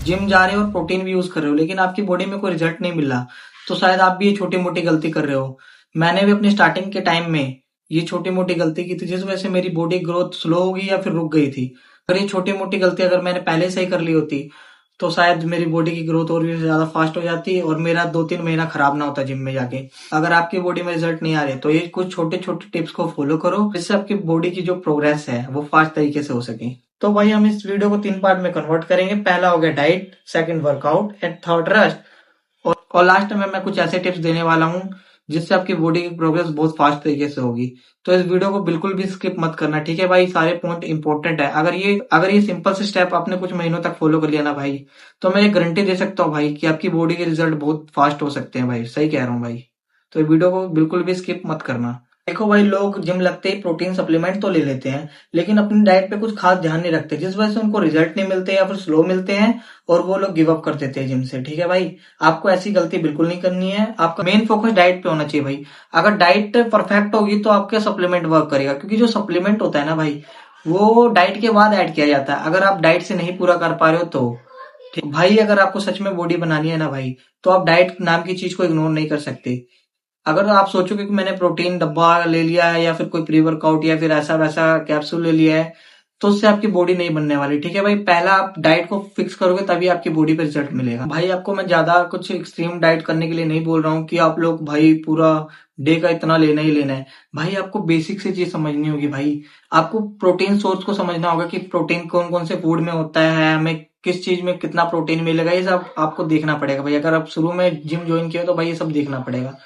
Gym जा रहे हो और प्रोटीन भी यूज कर रहे हो लेकिन आपकी बॉडी में कोई रिजल्ट नहीं मिल रहा, तो शायद आप भी ये छोटी मोटी गलती कर रहे हो। मैंने भी अपनी स्टार्टिंग के टाइम में ये छोटी मोटी गलती की थी, जिस वजह से मेरी बॉडी ग्रोथ स्लो हो गई या फिर रुक गई थी। अगर ये छोटी मोटी गलती अगर मैंने पहले से ही कर ली होती तो शायद मेरी बॉडी की ग्रोथ और भी ज्यादा फास्ट हो जाती और मेरा 2-3 महीना खराब ना होता जिम में जाके। अगर आपकी बॉडी में रिजल्ट नहीं आ रहे तो ये कुछ छोटे छोटे टिप्स को फॉलो करो, जिससे आपकी बॉडी की जो प्रोग्रेस है वो फास्ट तरीके से हो सके। तो भाई हम इस वीडियो को 3 पार्ट में कन्वर्ट करेंगे। पहला हो गया diet, second workout and third rest, और लास्ट में मैं कुछ ऐसे टिप्स देने वाला हूँ जिससे आपकी बॉडी की प्रोग्रेस बहुत फास्ट तरीके से होगी। तो इस वीडियो को बिल्कुल भी स्किप मत करना, ठीक है भाई। सारे पॉइंट इंपॉर्टेंट है। अगर ये सिंपल से स्टेप आपने कुछ महीनों तक फॉलो कर लिया ना भाई, तो मैं ये गारंटी दे सकता हूँ भाई कि आपकी बॉडी के रिजल्ट बहुत फास्ट हो सकते हैं भाई। सही कह रहा हूँ भाई। तो ये वीडियो को बिल्कुल भी स्किप मत करना। देखो भाई, लोग जिम लगते ही प्रोटीन सप्लीमेंट तो ले लेते हैं लेकिन अपनी डाइट पे कुछ खास ध्यान नहीं रखते, जिस वजह से उनको रिजल्ट नहीं मिलते या फिर स्लो मिलते हैं और वो लोग गिव अप कर देते हैं जिम से। ठीक है भाई, आपको ऐसी गलती बिल्कुल नहीं करनी है। आपका मेन फोकस डाइट पे होना चाहिए भाई। अगर डाइट परफेक्ट होगी तो आपका सप्लीमेंट वर्क करेगा, क्योंकि जो सप्लीमेंट होता है ना भाई, वो डाइट के बाद ऐड किया जाता है। अगर आप डाइट से नहीं पूरा कर पा रहे हो तो ठीक भाई, अगर आपको सच में बॉडी बनानी है ना भाई, तो आप डाइट नाम की चीज को इग्नोर नहीं कर सकते। अगर आप सोचोगे कि मैंने प्रोटीन डब्बा ले लिया है या फिर कोई प्री वर्कआउट या फिर ऐसा वैसा कैप्सूल ले लिया है, तो उससे आपकी बॉडी नहीं बनने वाली। ठीक है भाई, पहला आप डाइट को फिक्स करोगे तभी आपकी बॉडी पे रिजल्ट मिलेगा। भाई आपको मैं ज्यादा कुछ एक्सट्रीम डाइट करने के लिए नहीं बोल रहा हूँ कि आप लोग भाई पूरा डे का इतना लेना ही लेना है। भाई आपको बेसिक से चीज समझनी होगी भाई। आपको प्रोटीन सोर्स को समझना होगा कि प्रोटीन कौन कौन से फूड में होता है, हमें किस चीज में कितना प्रोटीन मिलेगा, ये सब आपको देखना पड़ेगा भाई। अगर आप शुरू में जिम ज्वाइन किए हो तो भाई ये सब देखना पड़ेगा।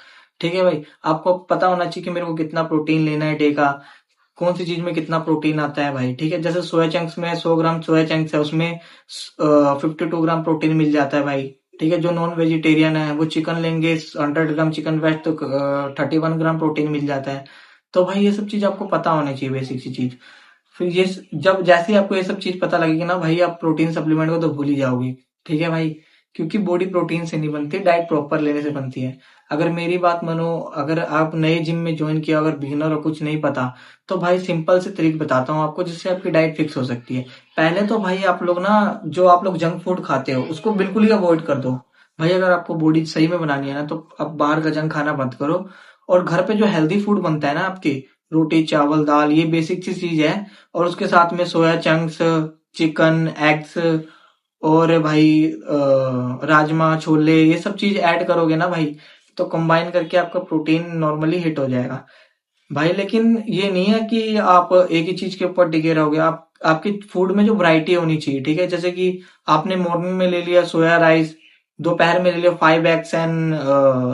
ठीक है भाई, आपको पता होना चाहिए कि मेरे को कितना प्रोटीन लेना है डे का, कौन सी चीज में कितना प्रोटीन आता है भाई। ठीक है, जैसे सोया चंक्स में 100 ग्राम सोया चंक्स है, उसमें 52 ग्राम प्रोटीन मिल जाता है भाई। ठीक है, जो नॉन वेजिटेरियन है वो चिकन लेंगे 100 ग्राम चिकन वेस्ट, तो 31 ग्राम प्रोटीन मिल जाता है। तो भाई ये सब चीज आपको पता होनी चाहिए, बेसिक सी चीज। फिर ये जब जैसे ही आपको ये सब चीज पता लगेगी ना भाई, आप प्रोटीन सप्लीमेंट को तो भूल ही जाओगे। ठीक है भाई, क्योंकि बॉडी प्रोटीन से नहीं बनती, डाइट प्रॉपर लेने से बनती है। अगर मेरी बात मानो, अगर आप नए जिम में ज्वाइन किया, अगर बिगिनर हो, कुछ नहीं पता, तो भाई सिंपल से तरीक बताता हूँ आपको जिससे आपकी डाइट फिक्स हो सकती है। पहले तो भाई आप लोग ना, जो आप लोग जंक फूड खाते हो उसको बिल्कुल ही अवॉइड कर दो भाई। अगर आपको बॉडी सही में बनानी है ना, तो आप बाहर का जंक खाना बंद करो और घर पे जो हेल्दी फूड बनता है ना आपके, रोटी चावल दाल, ये बेसिक सी चीज है। और उसके साथ में सोया चंक्स, चिकन, एग्स और भाई राजमा छोले, ये सब चीज ऐड करोगे ना भाई, तो कंबाइन करके आपका प्रोटीन नॉर्मली हिट हो जाएगा भाई। लेकिन ये नहीं है कि आप एक ही चीज के ऊपर टिके रहोगे। आप आपकी फूड में जो वैरायटी होनी चाहिए। ठीक है, जैसे कि आपने मॉर्निंग में ले लिया सोया राइस, दोपहर में ले लिया 5 एग्स एंड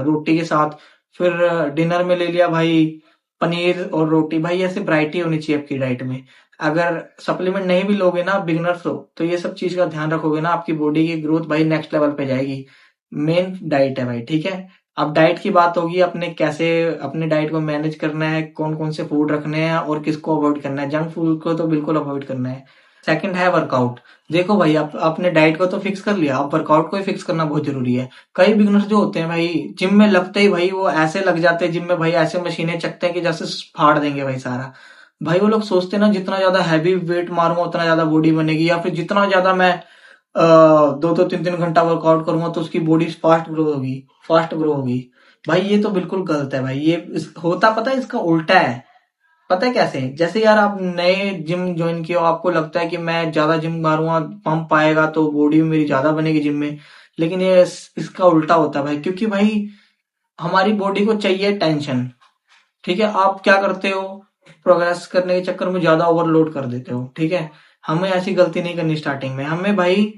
रोटी के साथ, फिर डिनर में ले लिया भाई पनीर और रोटी। भाई ऐसे वैरायटी होनी चाहिए आपकी डाइट में। अगर सप्लीमेंट नहीं भी लोगे ना बिगनर्स हो, तो ये सब चीज का ध्यान रखोगे ना, आपकी बॉडी की ग्रोथ भाई नेक्स्ट लेवल पे जाएगी। मेन डाइट है भाई। ठीक है, अब डाइट की बात होगी, अपने कैसे अपने डाइट को मैनेज करना है, कौन कौन से फूड रखने हैं और किसको अवॉइड करना है। जंक फूड को तो बिल्कुल अवॉइड करना है। सेकंड है वर्कआउट। देखो भाई, आप अपने डाइट को तो फिक्स कर लिया, अब वर्कआउट को ही फिक्स करना बहुत जरूरी है। कई बिगनर्स जो होते हैं भाई, जिम में लगते ही भाई वो ऐसे लग जाते हैं जिम में भाई, ऐसे मशीनें चकते हैं कि जैसे फाड़ देंगे भाई सारा। भाई वो लोग सोचते हैं ना जितना ज्यादा हैवी वेट मारूंगा उतना ज्यादा बॉडी बनेगी, या फिर जितना ज्यादा मैं 2-2 3-3 घंटा वर्कआउट करूंगा तो उसकी बॉडी फास्ट ग्रो होगी, फास्ट ग्रो होगी। भाई ये तो बिल्कुल गलत है भाई। होता पता है इसका उल्टा है। पता है कैसे? जैसे यार आप नए जिम ज्वाइन किए हो, आपको लगता है कि मैं ज्यादा जिम मारूंगा पंप आएगा तो बॉडी मेरी ज्यादा बनेगी जिम में। लेकिन ये इसका उल्टा होता है भाई, क्योंकि भाई हमारी बॉडी को चाहिए टेंशन। ठीक है, आप क्या करते हो, प्रोग्रेस करने के चक्कर में ज्यादा ओवरलोड कर देते हो। ठीक है, हमें ऐसी गलती नहीं करनी स्टार्टिंग में। हमें भाई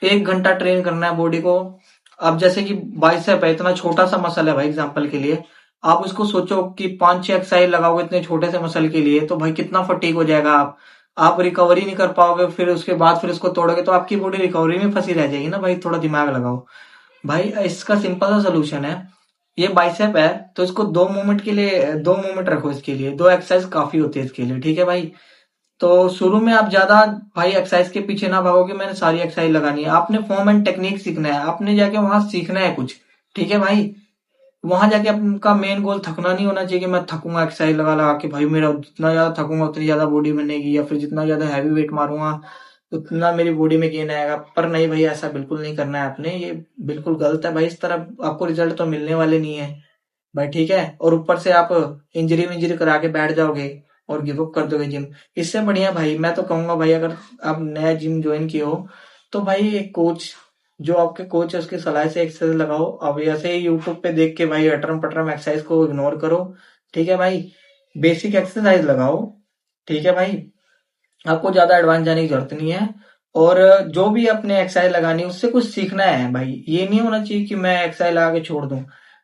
1 घंटा ट्रेन करना है बॉडी को। अब जैसे कि बाइसेप है, इतना छोटा सा मसल है भाई, एग्जांपल के लिए आप उसको सोचो कि 5-6 एक्सरसाइज लगाओगे इतने छोटे से मसल के लिए, तो भाई कितना फटीग हो जाएगा। आप रिकवरी नहीं कर पाओगे, फिर उसके बाद फिर उसको तोड़ोगे तो आपकी बॉडी रिकवरी में फंसी रह जाएगी ना भाई। थोड़ा दिमाग लगाओ भाई। इसका सिंपल सा सोल्यूशन है, ये बाइसेप है तो इसको 2 मूवमेंट के लिए 2 मूवमेंट रखो, इसके लिए 2 एक्सरसाइज काफी होती है इसके लिए। ठीक है भाई, तो शुरू में आप ज्यादा भाई एक्सरसाइज के पीछे ना भागोगे, मैंने सारी एक्सरसाइज लगानी है। आपने फॉर्म एंड टेक्निक सीखना है, आपने जाके वहां सीखना है कुछ। ठीक है भाई, वहां जाके आपका मेन गोल थकना नहीं होना चाहिए कि मैं थकूंगा एक्सरसाइज लगा लगा के। भाई मेरा जितना ज्यादा थकूंगा उतनी ज्यादा बॉडी बनेगी, या फिर जितना ज्यादा हैवी वेट मारूंगा उतना मेरी बॉडी में गेन आएगा। पर नहीं भाई, ऐसा बिल्कुल नहीं करना है आपने, ये बिल्कुल गलत है भाई। इस तरह आपको रिजल्ट तो मिलने वाले नहीं है भाई, ठीक है। और ऊपर से आप इंजरी विंजरी करा के बैठ जाओगे और गिव अप कर दोगे जिम। इससे बढ़िया भाई मैं तो कहूंगा भाई, अगर आप नया जिम ज्वाइन किए हो तो भाई एक कोच, जो आपके कोच है उसकी सलाह से एक्सरसाइज लगाओ। अब ऐसे ही यूट्यूब पे देख के भाई अटरम पटरम एक्सरसाइज को इग्नोर करो, ठीक है भाई। बेसिक एक्सरसाइज लगाओ, ठीक है भाई। आपको ज्यादा एडवांस जाने की जरूरत नहीं है। और जो भी अपने एक्सरसाइज लगानी है उससे कुछ सीखना है भाई। ये नहीं होना चाहिए कि मैं एक्सरसाइज लगा के छोड़ दूं।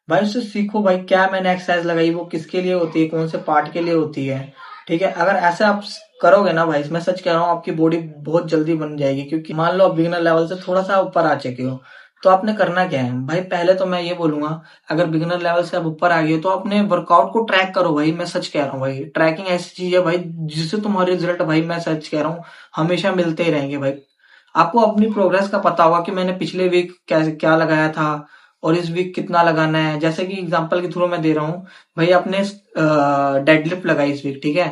भाई उससे सीखो भाई, क्या मैंने एक्सरसाइज लगाई वो किसके लिए होती है, कौन से पार्ट के लिए होती है, ठीक है। अगर ऐसे आप करोगे ना भाई, मैं सच कह रहा हूँ आपकी बॉडी बहुत जल्दी बन जाएगी। क्योंकि मान लो आप बिगिनर लेवल से थोड़ा सा ऊपर आ चुके हो, तो आपने करना क्या है भाई। पहले तो मैं ये बोलूंगा, अगर बिगिनर लेवल से आप ऊपर आ गए हो तो अपने वर्कआउट को ट्रैक करो भाई। मैं सच कह रहा हूँ भाई, ट्रैकिंग ऐसी चीज है भाई जिससे तुम्हारे रिजल्ट भाई, मैं सच कह रहा हूँ, हमेशा मिलते ही रहेंगे भाई। आपको अपनी प्रोग्रेस का पता होगा कि मैंने पिछले वीक क्या क्या लगाया था और इस वीक कितना लगाना है। जैसे कि एग्जांपल के थ्रू मैं दे रहा हूँ भाई, आपने डेडलिफ्ट लगाई इस वीक, ठीक है।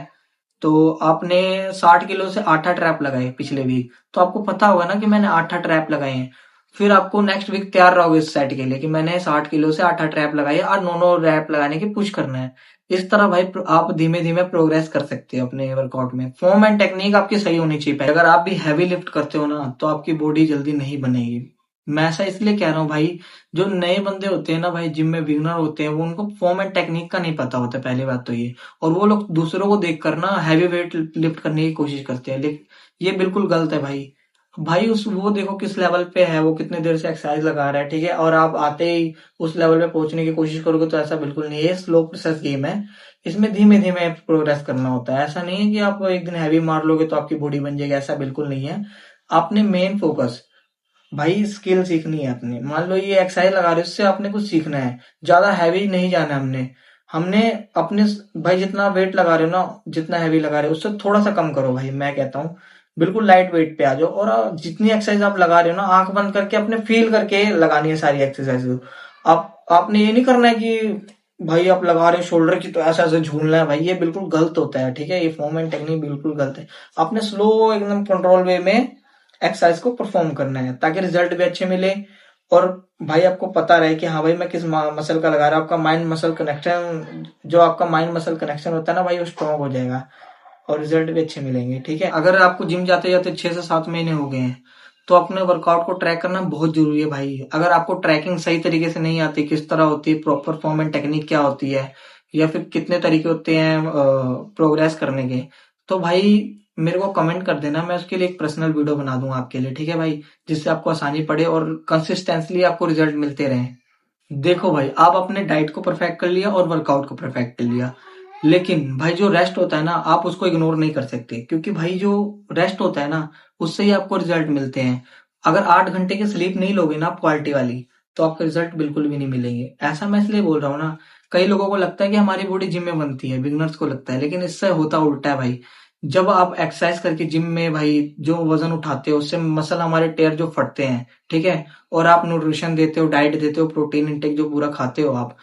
तो आपने 60 किलो से 8 ट्रैप लगाए पिछले वीक, तो आपको पता होगा ना कि मैंने 8 ट्रैप लगाए हैं। फिर आपको नेक्स्ट वीक तैयार रहोगे इस सेट के लिए कि मैंने 60 किलो से 8 ट्रैप लगाए और 9 रैप लगाने की पुश करना है। इस तरह भाई आप धीमे धीमे प्रोग्रेस कर सकते हो अपने वर्कआउट में। फॉर्म एंड टेक्निक आपकी सही होनी चाहिए पहले। अगर आप भी हैवी लिफ्ट करते हो ना तो आपकी बॉडी जल्दी नहीं बनेगी। मैं ऐसा इसलिए कह रहा हूँ भाई, जो नए बंदे होते हैं ना भाई, जिम में बिगनर होते हैं, वो उनको फॉर्म एंड टेक्निक का नहीं पता होता, पहली बात तो ये। और वो लोग दूसरों को देखकर ना हैवी वेट लिफ्ट करने की कोशिश करते हैं, लेकिन ये बिल्कुल गलत है भाई। भाई उस वो देखो किस लेवल पे है, वो कितने देर से एक्सरसाइज लगा रहा है, ठीक है। और आप आते ही उस लेवल पे पहुंचने की कोशिश करोगे तो ऐसा बिल्कुल नहीं है। ये स्लो प्रोसेस गेम है, इसमें धीमे धीमे प्रोग्रेस करना होता है। ऐसा नहीं है कि आप एक दिन हैवी मार लोगे तो आपकी बॉडी बन जाएगी, ऐसा बिल्कुल नहीं है। आपने मेन फोकस भाई स्किल सीखनी है अपनी। मान लो ये एक्सरसाइज लगा रहे हो, उससे आपने कुछ सीखना है, ज्यादा हैवी नहीं जाना है हमने। हमने अपने भाई जितना वेट लगा रहे हो ना, जितना हैवी लगा रहे हो उससे थोड़ा सा कम करो भाई, मैं कहता हूँ बिल्कुल लाइट वेट पे आ जाओ। और जितनी एक्सरसाइज आप लगा रहे हो ना, आंख बंद करके अपने फील करके लगानी है सारी एक्सरसाइज। आप आपने ये नहीं करना है कि भाई आप लगा रहे हो शोल्डर की तो ऐसा ऐसे झूलना है भाई, ये बिल्कुल गलत होता है, ठीक है। ये फॉर्म एंड टेक्निक बिल्कुल गलत है। आपने स्लो एकदम कंट्रोल वे में एक्सरसाइज को परफॉर्म करना है ताकि रिजल्ट भी अच्छे मिले। और भाई आपको पता रहे कि हाँ भाई मैं किस मसल का लगा रहा हूँ। आपका माइंड मसल कनेक्शन, जो आपका माइंड मसल कनेक्शन होता है ना भाई, वो स्ट्रांग हो जाएगा और रिजल्ट भी अच्छे मिलेंगे, ठीक है। अगर आपको जिम जाते जाते 6 से 7 महीने हो गए हैं तो अपने वर्कआउट को ट्रैक करना बहुत जरूरी है भाई। अगर आपको ट्रैकिंग सही तरीके से नहीं आती, किस तरह होती है प्रॉपर फॉर्म एंड टेक्निक क्या होती है, या फिर कितने तरीके होते हैं प्रोग्रेस करने के, तो भाई मेरे को कमेंट कर देना, मैं उसके लिए एक पर्सनल वीडियो बना दूंगा आपके लिए, ठीक है भाई। जिससे आपको आसानी पड़े और कंसिस्टेंटली आपको रिजल्ट मिलते रहे। देखो भाई, आप अपने डाइट को परफेक्ट कर लिया और वर्कआउट को परफेक्ट कर लिया, लेकिन भाई जो रेस्ट होता है ना, आप उसको इग्नोर नहीं कर सकते। क्योंकि भाई जो रेस्ट होता है ना, उससे ही आपको रिजल्ट मिलते हैं। अगर 8 घंटे की स्लीप नहीं लोगे ना आप क्वालिटी वाली, तो आपको रिजल्ट बिल्कुल भी नहीं मिलेंगे। ऐसा मैं इसलिए बोल रहा हूँ ना, कई लोगों को लगता है कि हमारी बॉडी जिम में बनती है, बिगनर्स को लगता है, लेकिन इससे होता उल्टा है भाई। जब आप एक्सरसाइज करके जिम में भाई जो वजन उठाते हो, उससे मसल हमारे टेयर जो फटते हैं, ठीक है। और आप न्यूट्रिशन देते हो, डाइट देते हो, प्रोटीन इंटेक जो पूरा खाते हो आप,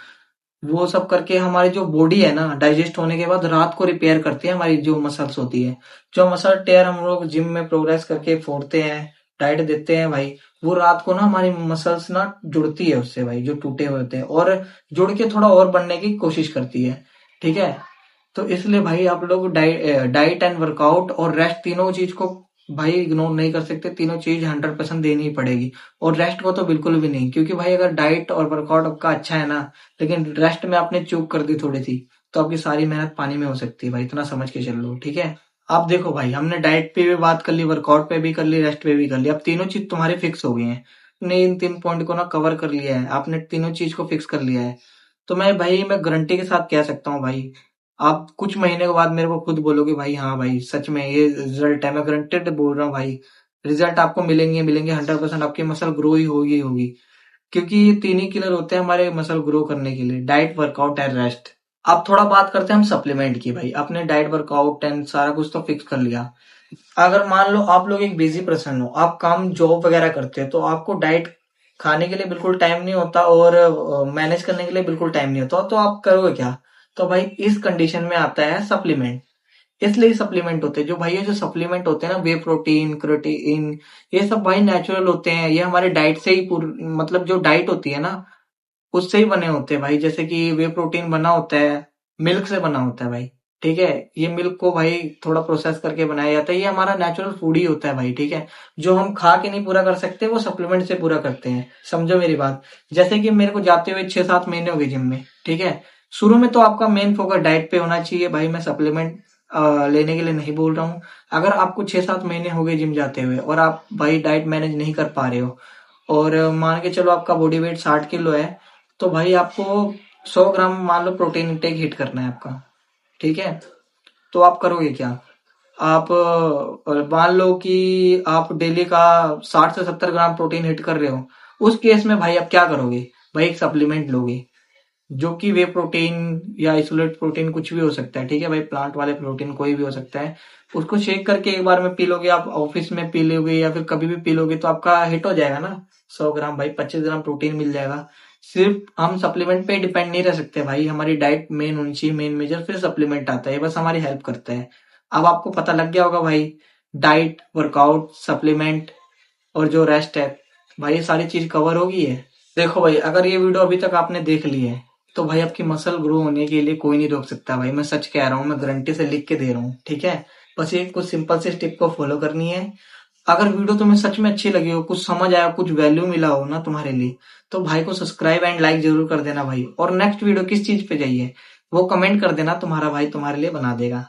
वो सब करके हमारी जो बॉडी है ना, डाइजेस्ट होने के बाद रात को रिपेयर करती है हमारी जो मसल्स होती है। जो मसल टेयर हम लोग जिम में प्रोग्रेस करके फोड़ते हैं, डाइट देते हैं भाई, वो रात को ना हमारी मसल्स ना जुड़ती है उससे भाई, जो टूटे हुए होते हैं, और जुड़ के थोड़ा और बनने की कोशिश करती है, ठीक है। तो इसलिए भाई आप लोग डाइट एंड वर्कआउट और रेस्ट तीनों चीज को भाई इग्नोर नहीं कर सकते। तीनों चीज 100% देनी ही पड़ेगी। और रेस्ट को तो बिल्कुल भी नहीं, क्योंकि भाई अगर डाइट और वर्कआउट आपका अच्छा है ना, लेकिन रेस्ट में आपने चूक कर दी थोड़ी सी, तो आपकी सारी मेहनत पानी में हो सकती है भाई, इतना समझ के चल लो, ठीक है। आप देखो भाई, हमने डाइट पे भी बात कर ली, वर्कआउट पे भी कर ली, रेस्ट पे भी कर ली। अब तीनों चीज तुम्हारी फिक्स हो गई है। तुमने इन 3 पॉइंट को ना कवर कर लिया है, आपने तीनों चीज को फिक्स कर लिया है। तो मैं गारंटी के साथ कह सकता हूँ भाई, आप कुछ महीने के बाद मेरे को खुद बोलोगे भाई हाँ भाई सच में ये रिजल्ट है। मैं गारंटेड बोल रहा हूँ भाई, रिजल्ट आपको मिलेंगे मिलेंगे 100%। आपकी मसल ग्रो ही होगी होगी। क्योंकि ये तीन ही किलर होते हैं हमारे मसल ग्रो करने के लिए, डाइट वर्कआउट एंड रेस्ट। अब थोड़ा बात करते हैं हम सप्लीमेंट की भाई। अपने डाइट वर्कआउट एंड सारा कुछ तो फिक्स कर लिया। अगर मान लो आप लोग एक बिजी पर्सन हो, आप काम जॉब वगैरह करते हो, तो आपको डाइट खाने के लिए बिल्कुल टाइम नहीं होता और मैनेज करने के लिए बिल्कुल टाइम नहीं होता, तो आप करोगे क्या। तो भाई इस कंडीशन में आता है सप्लीमेंट। इसलिए सप्लीमेंट होते हैं। जो भाई ये जो सप्लीमेंट होते हैं ना, वे प्रोटीन, क्रोटीन, ये सब भाई नेचुरल होते हैं। ये हमारे डाइट से ही मतलब जो डाइट होती है ना, उससे ही बने होते हैं भाई। जैसे कि वे प्रोटीन बना होता है, मिल्क से बना होता है भाई। ठीक है, ये मिल्क को भाई थोड़ा प्रोसेस करके बनाया जाता है। ये हमारा नेचुरल फूड ही होता है भाई। ठीक है, जो हम खा के नहीं पूरा कर सकते, वो सप्लीमेंट से पूरा करते हैं। समझो मेरी बात। जैसे कि मेरे को जाते हुए 6-7 महीने हो गए जिम में। ठीक है, शुरू में तो आपका मेन फोकस डाइट पे होना चाहिए भाई। मैं सप्लीमेंट लेने के लिए नहीं बोल रहा हूँ। अगर आपको 6-7 महीने हो गए जिम जाते हुए और आप भाई डाइट मैनेज नहीं कर पा रहे हो, और मान के चलो आपका बॉडी वेट 60 किलो है, तो भाई आपको 100 ग्राम मान लो प्रोटीन इंटेक हिट करना है आपका। ठीक है, तो आप करोगे क्या? आप मान लो कि आप डेली का 60 से 70 ग्राम प्रोटीन हिट कर रहे हो। उस केस में भाई आप क्या करोगे? भाई एक सप्लीमेंट लोगे, जो कि वे प्रोटीन या आइसोलेट प्रोटीन कुछ भी हो सकता है। ठीक है भाई, प्लांट वाले प्रोटीन कोई भी हो सकता है। उसको शेक करके एक बार में पी लोगे, आप ऑफिस में पी लोगे या फिर कभी भी पी लोगे, तो आपका हिट हो जाएगा ना 100 ग्राम। भाई 25 ग्राम प्रोटीन मिल जाएगा। सिर्फ हम सप्लीमेंट पे डिपेंड नहीं रह सकते भाई। हमारी डाइट मेन होनी चाहिए, मेन मेजर, फिर सप्लीमेंट आता है। ये बस हमारी हेल्प करता है। अब आपको पता लग गया होगा भाई, डाइट, वर्कआउट, सप्लीमेंट और जो रेस्ट है, भाई ये सारी चीज कवर होगी है। देखो भाई, अगर ये वीडियो अभी तक आपने देख ली है, तो भाई आपकी मसल ग्रो होने के लिए कोई नहीं रोक सकता भाई। मैं सच कह रहा हूँ, मैं गारंटी से लिख के दे रहा हूँ। ठीक है, बस ये कुछ सिंपल से स्टेप को फॉलो करनी है। अगर वीडियो तुम्हें सच में अच्छी लगी हो, कुछ समझ आया, कुछ वैल्यू मिला हो ना तुम्हारे लिए, तो भाई को सब्सक्राइब एंड लाइक जरूर कर देना भाई। और नेक्स्ट वीडियो किस चीज पे चाहिए वो कमेंट कर देना, तुम्हारा भाई तुम्हारे लिए बना देगा।